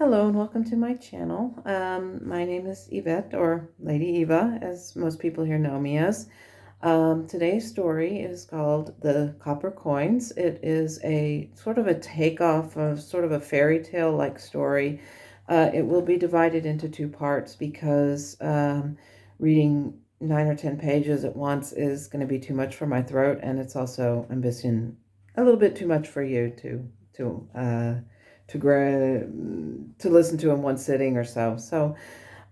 Hello and welcome to my channel. My name is Yvette, or Lady Eva, as most people here know me as. Today's story is called The Copper Coins. It is a sort of a takeoff of sort of a fairy tale-like story. It will be divided into two parts because reading 9 or 10 pages at once is going to be too much for my throat, and it's also ambition a little bit too much for you to listen to in one sitting or so. So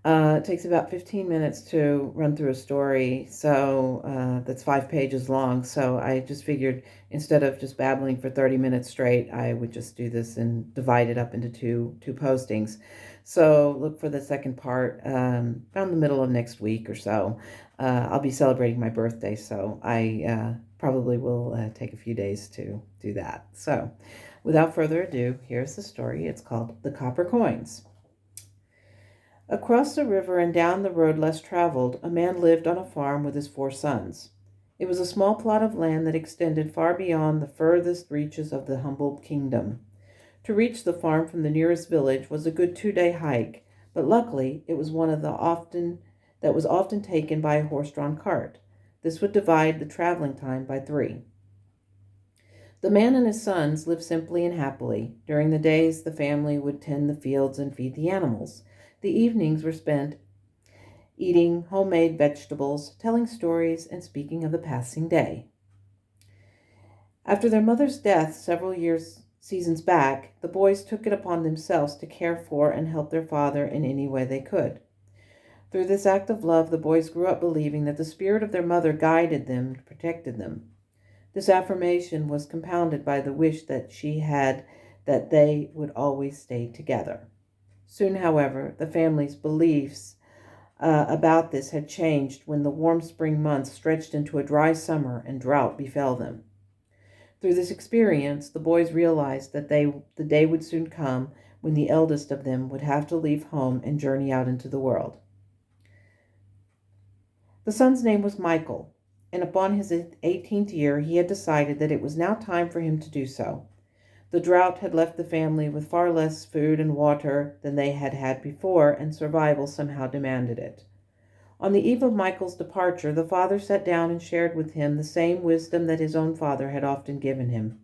it takes about 15 minutes to run through a story, so that's 5 pages long. So I just figured instead of just babbling for 30 minutes straight, I would just do this and divide it up into two postings. So look for the second part around the middle of next week or so. I'll be celebrating my birthday, so I probably will take a few days to do that. So without further ado, here's the story. It's called The Copper Coins. Across the river and down the road less traveled, a man lived on a farm with his 4 sons. It was a small plot of land that extended far beyond the furthest reaches of the humble kingdom. To reach the farm from the nearest village was a good 2-day hike, but luckily it was one of the that was often taken by a horse-drawn cart. This would divide the traveling time by 3. The man and his sons lived simply and happily. During the days, the family would tend the fields and feed the animals. The evenings were spent eating homemade vegetables, telling stories, and speaking of the passing day. After their mother's death several seasons back, the boys took it upon themselves to care for and help their father in any way they could. Through this act of love, the boys grew up believing that the spirit of their mother guided them and protected them. This affirmation was compounded by the wish that she had that they would always stay together. Soon, however, the family's beliefs about this had changed when the warm spring months stretched into a dry summer and drought befell them. Through this experience, the boys realized that the day would soon come when the eldest of them would have to leave home and journey out into the world. The son's name was Michael, and upon his 18th year he had decided that it was now time for him to do so. The drought had left the family with far less food and water than they had had before, and survival somehow demanded it. On the eve of Michael's departure, the father sat down and shared with him the same wisdom that his own father had often given him.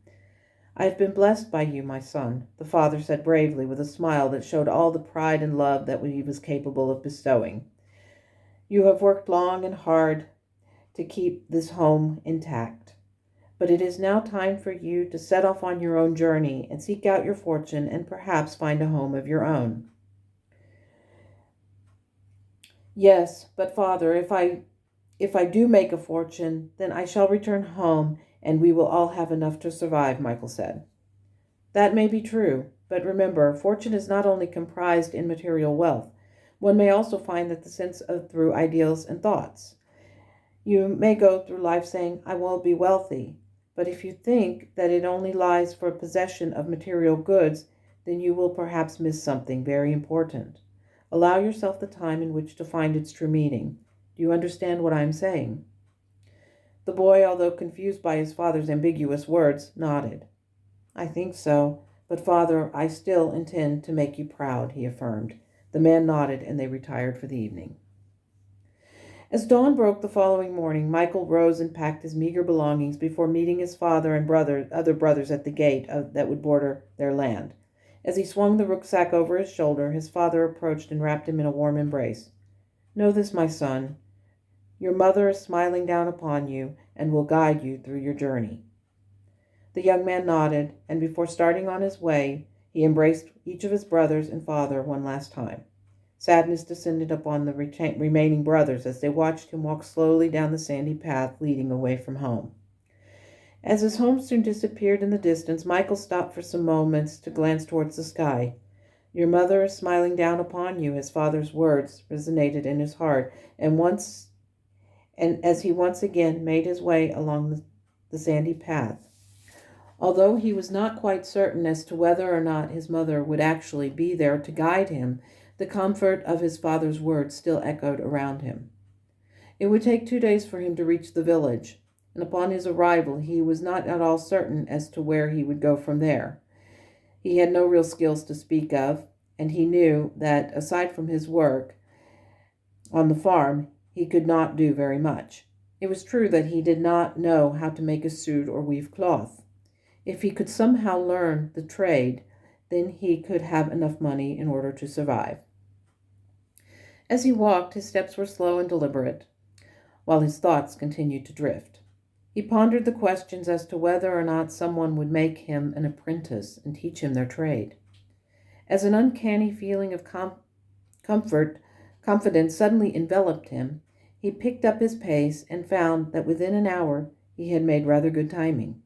"I have been blessed by you, my son," the father said bravely with a smile that showed all the pride and love that he was capable of bestowing. "You have worked long and hard to keep this home intact. But it is now time for you to set off on your own journey and seek out your fortune and perhaps find a home of your own." "Yes, but father, if I do make a fortune, then I shall return home and we will all have enough to survive," Michael said. "That may be true, but remember, fortune is not only comprised in material wealth. One may also find that the sense of through ideals and thoughts. You may go through life saying, 'I will be wealthy.' But if you think that it only lies for possession of material goods, then you will perhaps miss something very important. Allow yourself the time in which to find its true meaning. Do you understand what I am saying?" The boy, although confused by his father's ambiguous words, nodded. "I think so, but father, I still intend to make you proud," he affirmed. The man nodded, and they retired for the evening. As dawn broke the following morning, Michael rose and packed his meager belongings before meeting his father and other brothers at the gate that would border their land. As he swung the rucksack over his shoulder, his father approached and wrapped him in a warm embrace. "Know this, my son. Your mother is smiling down upon you and will guide you through your journey." The young man nodded, and before starting on his way, he embraced each of his brothers and father one last time. Sadness descended upon the remaining brothers as they watched him walk slowly down the sandy path leading away from home. As his home soon disappeared in the distance, Michael stopped for some moments to glance towards the sky. "Your mother is smiling down upon you," his father's words resonated in his heart, and as he once again made his way along the sandy path. Although he was not quite certain as to whether or not his mother would actually be there to guide him, the comfort of his father's words still echoed around him. It would take 2 days for him to reach the village, and upon his arrival he was not at all certain as to where he would go from there. He had no real skills to speak of, and he knew that aside from his work on the farm, he could not do very much. It was true that he did not know how to make a suit or weave cloth. If he could somehow learn the trade, then he could have enough money in order to survive. As he walked, his steps were slow and deliberate, while his thoughts continued to drift. He pondered the questions as to whether or not someone would make him an apprentice and teach him their trade. As an uncanny feeling of confidence suddenly enveloped him, he picked up his pace and found that within an hour he had made rather good timing.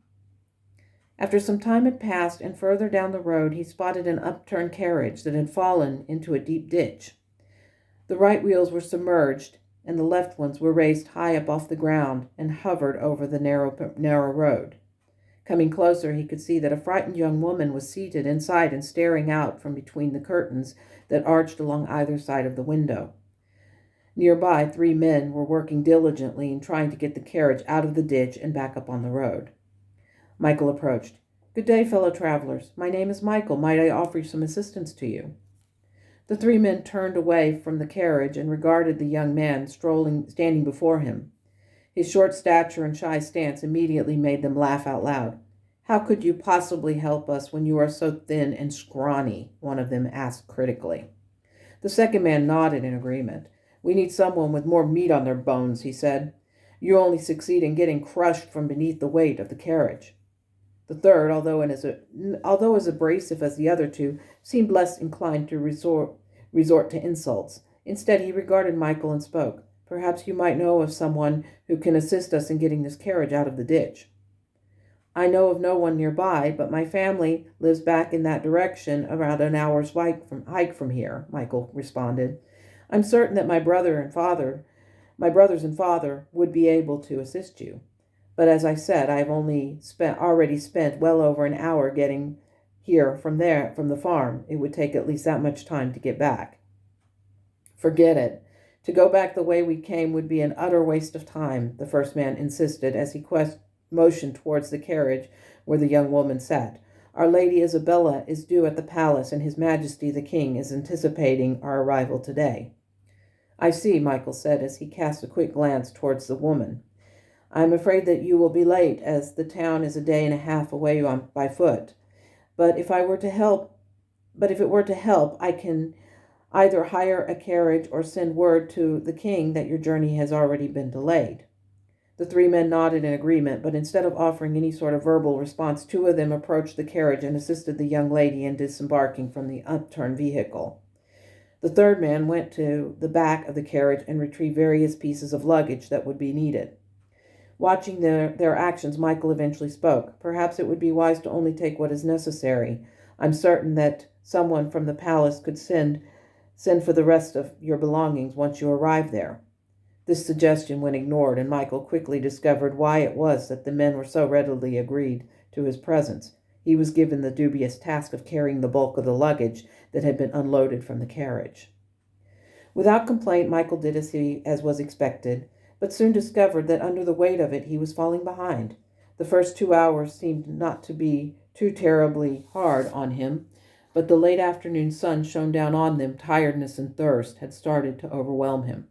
After some time had passed and further down the road, he spotted an upturned carriage that had fallen into a deep ditch. The right wheels were submerged, and the left ones were raised high up off the ground and hovered over the narrow road. Coming closer, he could see that a frightened young woman was seated inside and staring out from between the curtains that arched along either side of the window. Nearby, 3 men were working diligently in trying to get the carriage out of the ditch and back up on the road. Michael approached. "Good day, fellow travelers. My name is Michael. Might I offer some assistance to you?" The 3 men turned away from the carriage and regarded the young man standing before him. His short stature and shy stance immediately made them laugh out loud. "How could you possibly help us when you are so thin and scrawny?" one of them asked critically. The second man nodded in agreement. "We need someone with more meat on their bones," he said. "You only succeed in getting crushed from beneath the weight of the carriage." The third, although as abrasive as the other 2, seemed less inclined to resort to insults. Instead, he regarded Michael and spoke. "Perhaps you might know of someone who can assist us in getting this carriage out of the ditch." "I know of no one nearby, but my family lives back in that direction, around an hour's hike from here," Michael responded. "I'm certain that my brothers and father would be able to assist you. But as I said, I have already spent well over an hour getting here from the farm. It would take at least that much time to get back." "Forget it. To go back the way we came would be an utter waste of time," the first man insisted as he motioned towards the carriage where the young woman sat. "Our Lady Isabella is due at the palace, and His Majesty the King is anticipating our arrival today." "I see," Michael said as he cast a quick glance towards the woman. "I am afraid that you will be late, as the town is a day and a half away by foot. But if it were to help, I can either hire a carriage or send word to the king that your journey has already been delayed." The 3 men nodded in agreement, but instead of offering any sort of verbal response, 2 of them approached the carriage and assisted the young lady in disembarking from the upturned vehicle. The third man went to the back of the carriage and retrieved various pieces of luggage that would be needed. Watching their actions, Michael eventually spoke. "Perhaps it would be wise to only take what is necessary. I'm certain that someone from the palace could send for the rest of your belongings once you arrive there." This suggestion went ignored, and Michael quickly discovered why it was that the men were so readily agreed to his presence. He was given the dubious task of carrying the bulk of the luggage that had been unloaded from the carriage. Without complaint, Michael did as was expected, but soon discovered that under the weight of it he was falling behind. The first 2 hours seemed not to be too terribly hard on him, but the late afternoon sun shone down on them. Tiredness and thirst had started to overwhelm him.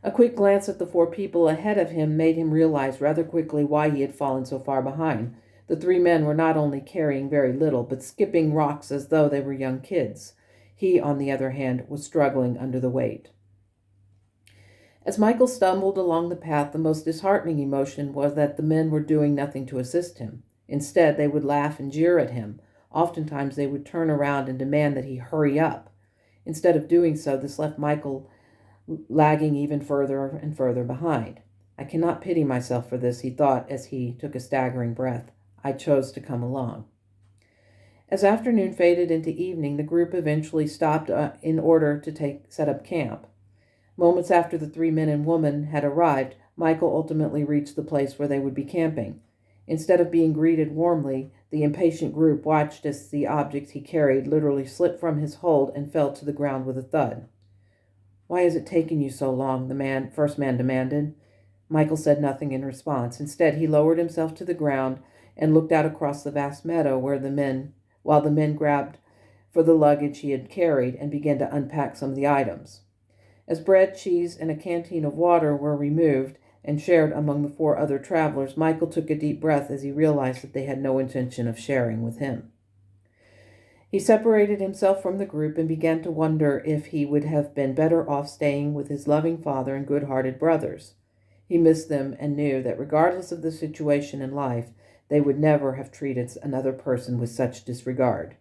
A quick glance at the 4 people ahead of him made him realize rather quickly why he had fallen so far behind. The 3 men were not only carrying very little, but skipping rocks as though they were young kids. He, on the other hand, was struggling under the weight. As Michael stumbled along the path, the most disheartening emotion was that the men were doing nothing to assist him. Instead, they would laugh and jeer at him. Oftentimes, they would turn around and demand that he hurry up. Instead of doing so, this left Michael lagging even further and further behind. "I cannot pity myself for this," he thought as he took a staggering breath. "I chose to come along." As afternoon faded into evening, the group eventually stopped in order to set up camp. Moments after the 3 men and woman had arrived, Michael ultimately reached the place where they would be camping. Instead of being greeted warmly, the impatient group watched as the objects he carried literally slipped from his hold and fell to the ground with a thud. "Why has it taken you so long?" the first man demanded. Michael said nothing in response. Instead, he lowered himself to the ground and looked out across the vast meadow while the men grabbed for the luggage he had carried and began to unpack some of the items. As bread, cheese, and a canteen of water were removed and shared among the 4 other travelers, Michael took a deep breath as he realized that they had no intention of sharing with him. He separated himself from the group and began to wonder if he would have been better off staying with his loving father and good-hearted brothers. He missed them and knew that regardless of the situation in life, they would never have treated another person with such disregard.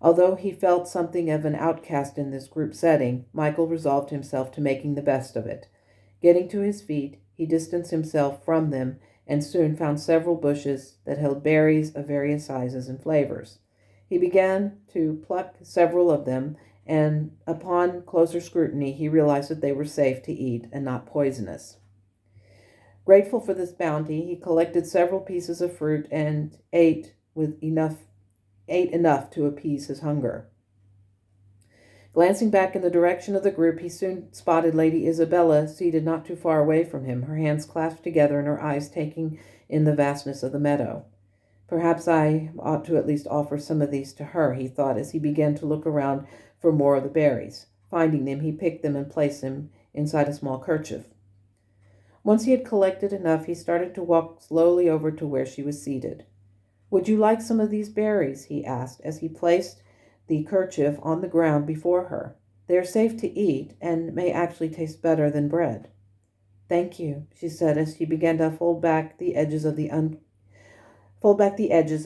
Although he felt something of an outcast in this group setting, Michael resolved himself to making the best of it. Getting to his feet, he distanced himself from them and soon found several bushes that held berries of various sizes and flavors. He began to pluck several of them, and upon closer scrutiny, he realized that they were safe to eat and not poisonous. Grateful for this bounty, he collected several pieces of fruit and ate enough to appease his hunger. Glancing back in the direction of the group, he soon spotted Lady Isabella seated not too far away from him, her hands clasped together and her eyes taking in the vastness of the meadow. Perhaps I ought to at least offer some of these to her, he thought as he began to look around for more of the berries. Finding them, he picked them and placed them inside a small kerchief. Once he had collected enough, he started to walk slowly over to where she was seated. "Would you like some of these berries?" he asked as he placed the kerchief on the ground before her. "They are safe to eat and may actually taste better than bread." "Thank you," she said as she began to fold back the edges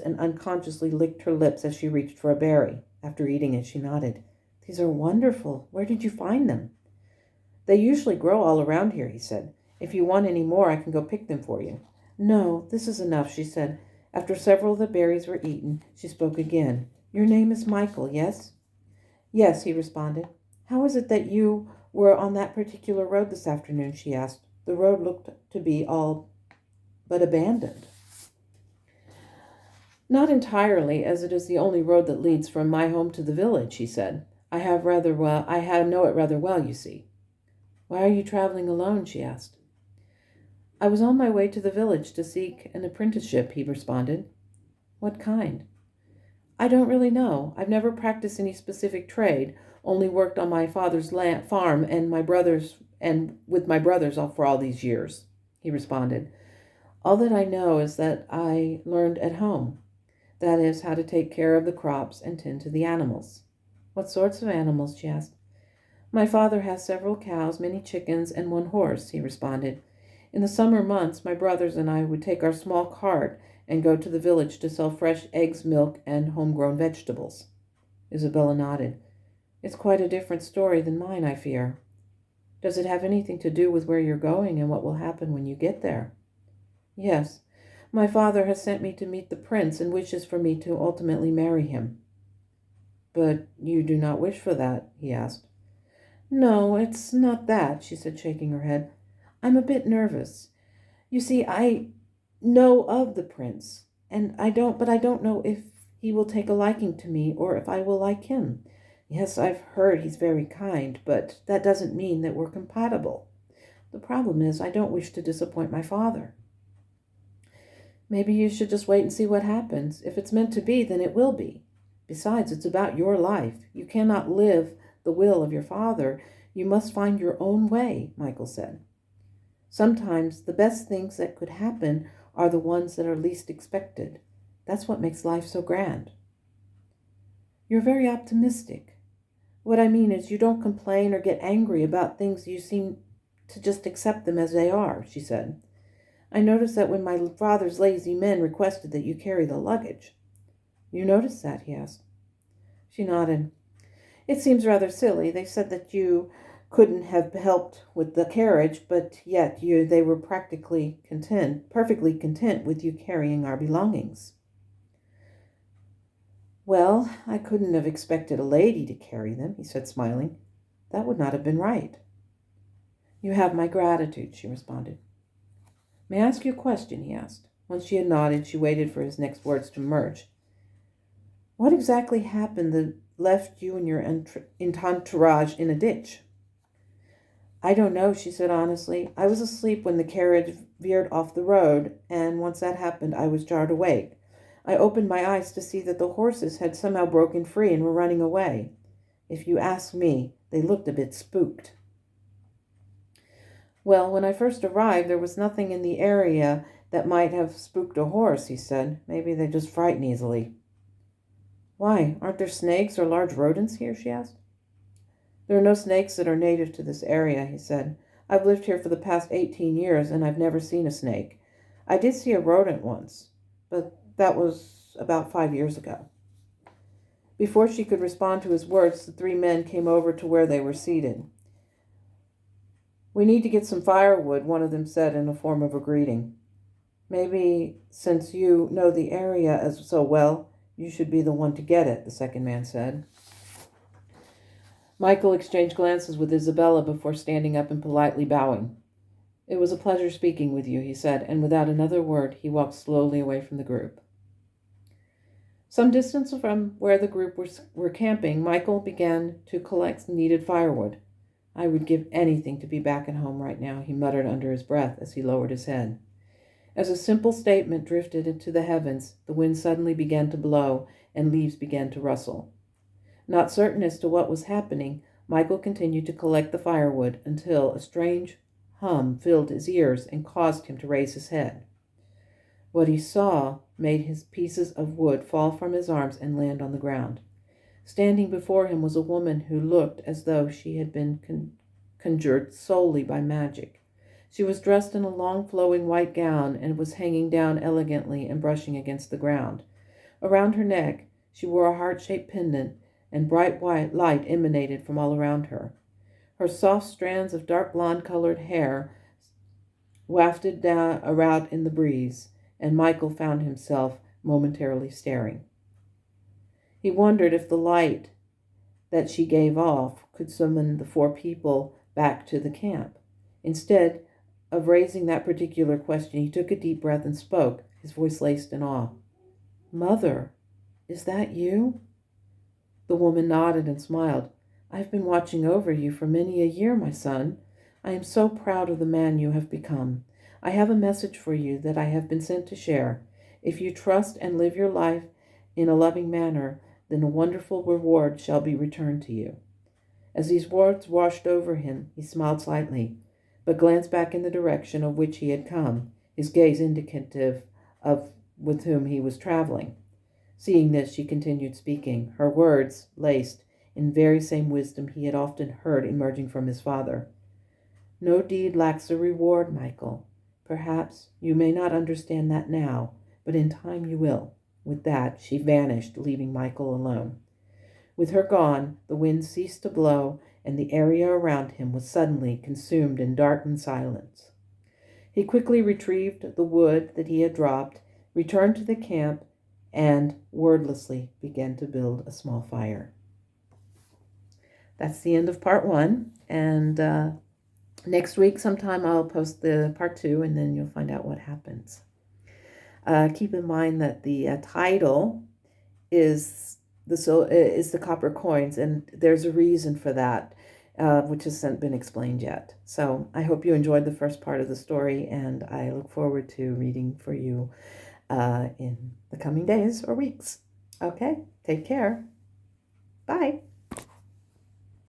and unconsciously licked her lips as she reached for a berry. After eating it, she nodded. "These are wonderful. Where did you find them?" "They usually grow all around here," he said. "If you want any more, I can go pick them for you." "No, this is enough," she said. After several of the berries were eaten, she spoke again. "Your name is Michael, yes?" "Yes," he responded. "How is it that you were on that particular road this afternoon?" she asked. The road looked to be all but abandoned. "Not entirely, as it is the only road that leads from my home to the village," he said. I know it rather well, you see." "Why are you traveling alone?" she asked. "I was on my way to the village to seek an apprenticeship," he responded. "What kind?" "I don't really know. I've never practiced any specific trade, only worked on my father's farm and with my brothers for all these years," he responded. "All that I know is that I learned at home. That is, how to take care of the crops and tend to the animals." "What sorts of animals?" she asked. "My father has several cows, many chickens, and 1 horse," he responded. "In the summer months, my brothers and I would take our small cart and go to the village to sell fresh eggs, milk, and homegrown vegetables." Isabella nodded. "It's quite a different story than mine, I fear." "Does it have anything to do with where you're going and what will happen when you get there?" "Yes. My father has sent me to meet the prince and wishes for me to ultimately marry him." "But you do not wish for that?" he asked. "No, it's not that," she said, shaking her head. "I'm a bit nervous. You see, I know of the prince, but I don't know if he will take a liking to me or if I will like him. Yes, I've heard he's very kind, but that doesn't mean that we're compatible. The problem is I don't wish to disappoint my father." "Maybe you should just wait and see what happens. If it's meant to be, then it will be. Besides, it's about your life. You cannot live the will of your father. You must find your own way," Michael said. "Sometimes the best things that could happen are the ones that are least expected. That's what makes life so grand." "You're very optimistic. What I mean is you don't complain or get angry about things. You seem to just accept them as they are," she said. "I noticed that when my father's lazy men requested that you carry the luggage." "You noticed that?" he asked. She nodded. "It seems rather silly. They said that you couldn't have helped with the carriage, but yet they were perfectly content with you carrying our belongings." "Well, I couldn't have expected a lady to carry them," he said, smiling. "That would not have been right." "You have my gratitude," she responded. "May I ask you a question?" he asked. Once she had nodded, she waited for his next words to emerge. "What exactly happened that left you and your entourage in a ditch?" "I don't know," she said honestly. "I was asleep when the carriage veered off the road, and once that happened, I was jarred awake. I opened my eyes to see that the horses had somehow broken free and were running away. If you ask me, they looked a bit spooked. Well, when I first arrived, there was nothing in the area that might have spooked a horse, he said. Maybe they just frighten easily. Why, aren't there snakes or large rodents here? She asked. There are no snakes that are native to this area, he said. I've lived here for the past 18 years and I've never seen a snake. I did see a rodent once, but that was about 5 years ago. Before she could respond to his words, the three men came over to where they were seated. We need to get some firewood, one of them said in a form of a greeting. Maybe since you know the area as so well, you should be the one to get it, the second man said. Michael exchanged glances with Isabella before standing up and politely bowing. It was a pleasure speaking with you, he said, and without another word, he walked slowly away from the group. Some distance from where the group were camping, Michael began to collect needed firewood. I would give anything to be back at home right now, he muttered under his breath as he lowered his head. As a simple statement drifted into the heavens, the wind suddenly began to blow and leaves began to rustle. Not certain as to what was happening, Michael continued to collect the firewood until a strange hum filled his ears and caused him to raise his head. What he saw made his pieces of wood fall from his arms and land on the ground. Standing before him was a woman who looked as though she had been conjured solely by magic. She was dressed in a long flowing white gown and was hanging down elegantly and brushing against the ground. Around her neck she wore a heart-shaped pendant, and bright white light emanated from all around her. Her soft strands of dark blonde-colored hair wafted down around in the breeze, and Michael found himself momentarily staring. He wondered if the light that she gave off could summon the four people back to the camp. Instead of raising that particular question, he took a deep breath and spoke, his voice laced in awe. Mother, is that you? The woman nodded and smiled. I've been watching over you for many a year, my son. I am so proud of the man you have become. I have a message for you that I have been sent to share. If you trust and live your life in a loving manner, then a wonderful reward shall be returned to you. As these words washed over him, he smiled slightly, but glanced back in the direction of which he had come, his gaze indicative of with whom he was traveling. Seeing this, she continued speaking, her words laced in very same wisdom he had often heard emerging from his father. No deed lacks a reward, Michael. Perhaps you may not understand that now, but in time you will. With that, she vanished, leaving Michael alone. With her gone, the wind ceased to blow, and the area around him was suddenly consumed in darkened silence. He quickly retrieved the wood that he had dropped, returned to the camp, and wordlessly began to build a small fire. That's the end of part 1, and next week sometime I'll post the part 2, and then you'll find out what happens. Keep in mind that the title is the copper coins, and there's a reason for that, which hasn't been explained yet. So I hope you enjoyed the first part of the story, and I look forward to reading for you in the coming days or weeks. Okay, take care. Bye.